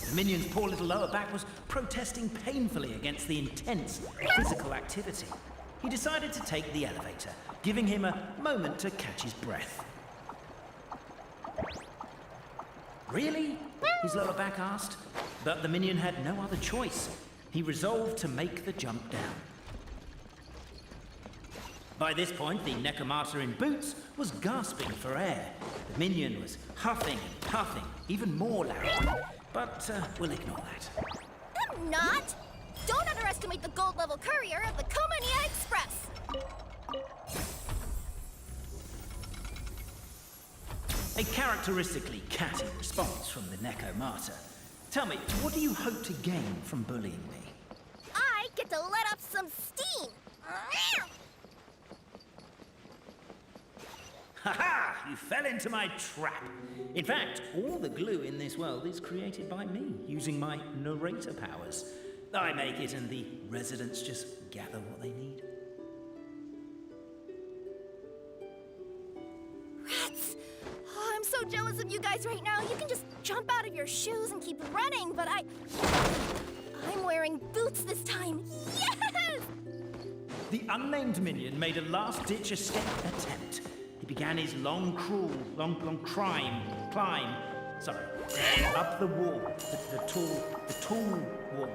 The minion's poor little lower back was protesting painfully against the intense physical activity. He decided to take the elevator, giving him a moment to catch his breath. Really? His lower back asked. But the minion had no other choice. He resolved to make the jump down. By this point, the Necromata in boots was gasping for air. The minion was huffing and puffing, even more loudly. But we'll ignore that. I'm not! Don't underestimate the gold-level courier of the Komania Express! A characteristically catty response from the Necromata. Tell me, what do you hope to gain from bullying me? I get to let off some steam! Ha-ha! You fell into my trap. In fact, all the glue in this world is created by me, using my narrator powers. I make it and the residents just gather what they need. Rats! Oh, I'm so jealous of you guys right now. You can just jump out of your shoes and keep running, but I'm wearing boots this time. Yes! The unnamed minion made a last-ditch escape attempt. He began his long climb, up the wall, the tall wall.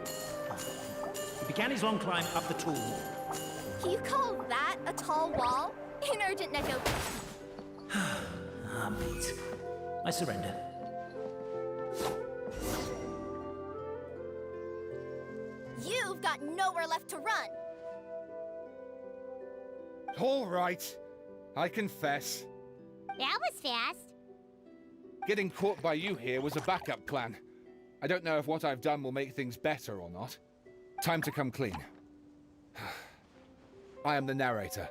He began his long climb up the tall wall. You call that a tall wall? In urgent Neko. Beat. I surrender. You've got nowhere left to run. All right. I confess. That was fast. Getting caught by you here was a backup plan. I don't know if what I've done will make things better or not. Time to come clean. I am the narrator,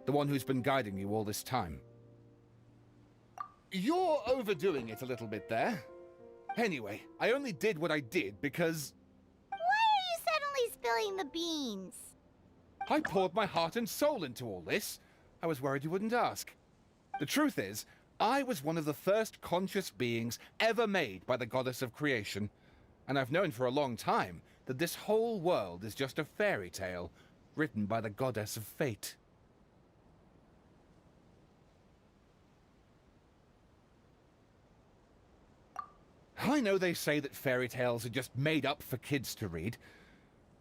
the one who's been guiding you all this time. You're overdoing it a little bit there. Anyway, I only did what I did because... Why are you suddenly spilling the beans? I poured my heart and soul into all this. I was worried you wouldn't ask. The truth is, I was one of the first conscious beings ever made by the goddess of creation. And I've known for a long time that this whole world is just a fairy tale written by the goddess of fate. I know they say that fairy tales are just made up for kids to read,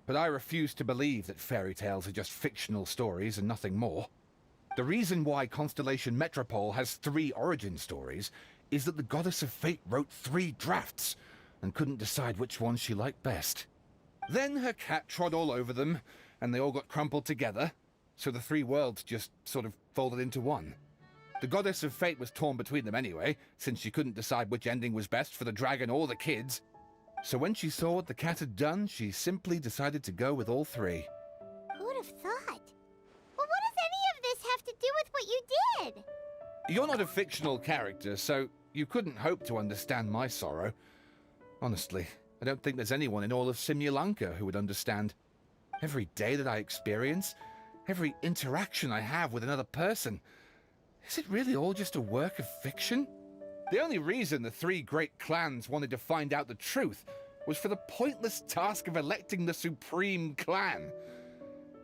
but I refuse to believe that fairy tales are just fictional stories and nothing more. The reason why Constellation Metropole has 3 origin stories is that the Goddess of Fate wrote 3 drafts and couldn't decide which one she liked best. Then her cat trod all over them, and they all got crumpled together, so the 3 worlds just sort of folded into one. The Goddess of Fate was torn between them anyway, since she couldn't decide which ending was best for the dragon or the kids. So when she saw what the cat had done, she simply decided to go with all 3. Who'd have thought? Well, what does any of this have to do with what you did? You're not a fictional character, so you couldn't hope to understand my sorrow. Honestly, I don't think there's anyone in all of Simulanka who would understand. Every day that I experience, every interaction I have with another person, is it really all just a work of fiction? The only reason the 3 great clans wanted to find out the truth was for the pointless task of electing the supreme clan.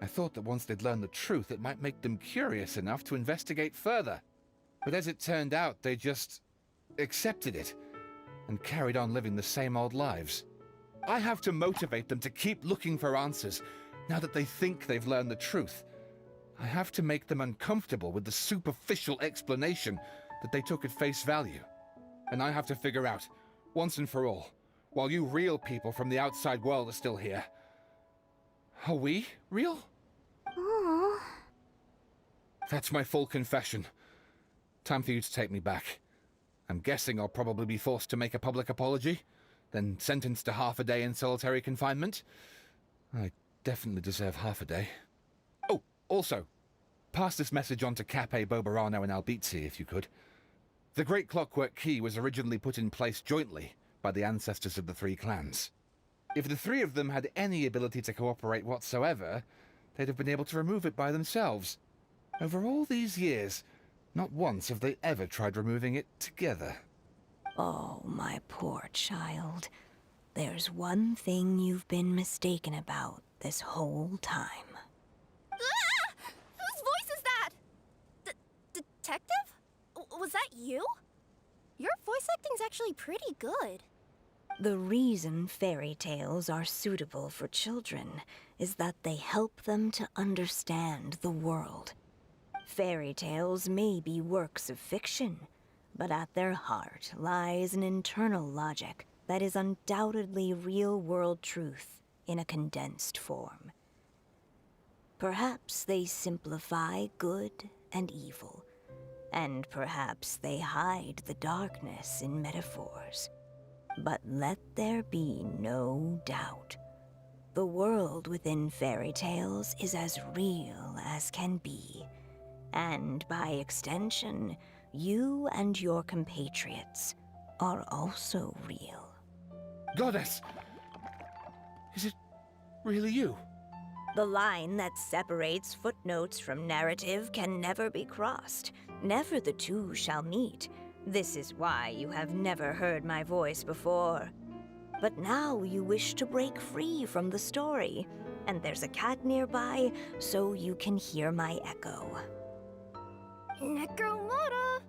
I thought that once they'd learned the truth, it might make them curious enough to investigate further. But as it turned out, they just accepted it and carried on living the same old lives. I have to motivate them to keep looking for answers now that they think they've learned the truth. I have to make them uncomfortable with the superficial explanation that they took at face value. And I have to figure out, once and for all, while you real people from the outside world are still here, are we real? Aww. That's my full confession. Time for you to take me back. I'm guessing I'll probably be forced to make a public apology, then sentenced to half a day in solitary confinement. I definitely deserve half a day. Oh, also, pass this message on to Cape, Bobarano, and Albizzi, if you could. The Great Clockwork Key was originally put in place jointly by the ancestors of the 3 clans. If the 3 of them had any ability to cooperate whatsoever, they'd have been able to remove it by themselves. Over all these years, not once have they ever tried removing it together. Oh, my poor child. There's one thing you've been mistaken about this whole time. Ah! Whose voice is that? Detective? Was that you? Your voice acting's actually pretty good. The reason fairy tales are suitable for children is that they help them to understand the world. Fairy tales may be works of fiction, but at their heart lies an internal logic that is undoubtedly real-world truth in a condensed form. Perhaps they simplify good and evil, and perhaps they hide the darkness in metaphors. But let there be no doubt. The world within fairy tales is as real as can be. And by extension, you and your compatriots are also real. Goddess! Is it really you? The line that separates footnotes from narrative can never be crossed. Never the two shall meet. This is why you have never heard my voice before. But now you wish to break free from the story, and there's a cat nearby, so you can hear my echo. Necromora!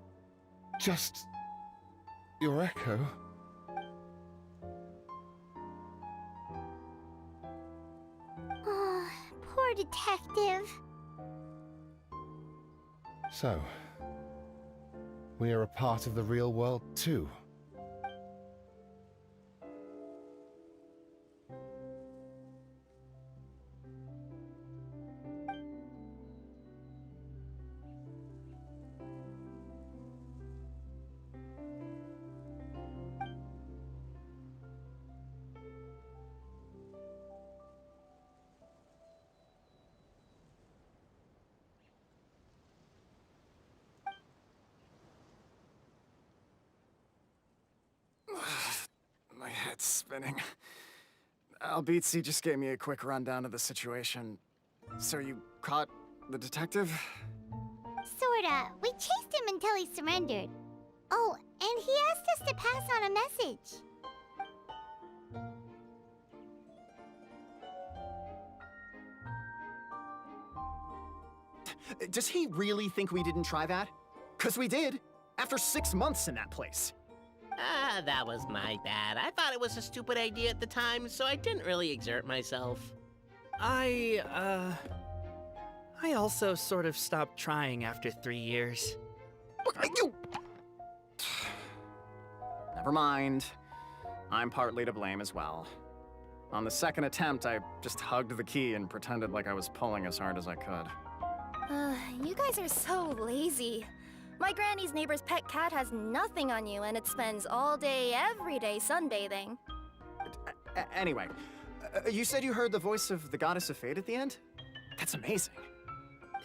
Just your echo? Oh, poor detective. So, we are a part of the real world too. My head's spinning. Albizzi just gave me a quick rundown of the situation. So you caught the detective? Sorta. We chased him until he surrendered. Oh, and he asked us to pass on a message. Does he really think we didn't try that? 'Cause we did! After 6 months in that place! Ah, that was my bad. I thought it was a stupid idea at the time, so I didn't really exert myself. I also sort of stopped trying after 3 years. You... Never mind. I'm partly to blame as well. On the second attempt, I just hugged the key and pretended like I was pulling as hard as I could. You guys are so lazy. My granny's neighbor's pet cat has nothing on you, and it spends all day, every day sunbathing. Anyway, you said you heard the voice of the Goddess of Fate at the end? That's amazing.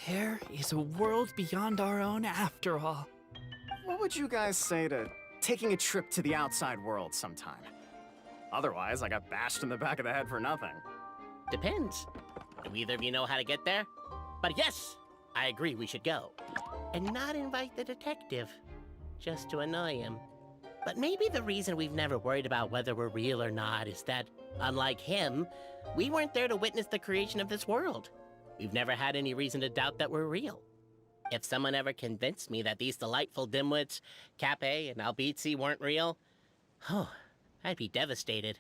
There is a world beyond our own after all. What would you guys say to taking a trip to the outside world sometime? Otherwise, I got bashed in the back of the head for nothing. Depends. Do either of you know how to get there? But yes, I agree we should go. And not invite the detective, just to annoy him. But maybe the reason we've never worried about whether we're real or not is that, unlike him, we weren't there to witness the creation of this world. We've never had any reason to doubt that we're real. If someone ever convinced me that these delightful dimwits, Cape and Albizzi, weren't real, oh, I'd be devastated.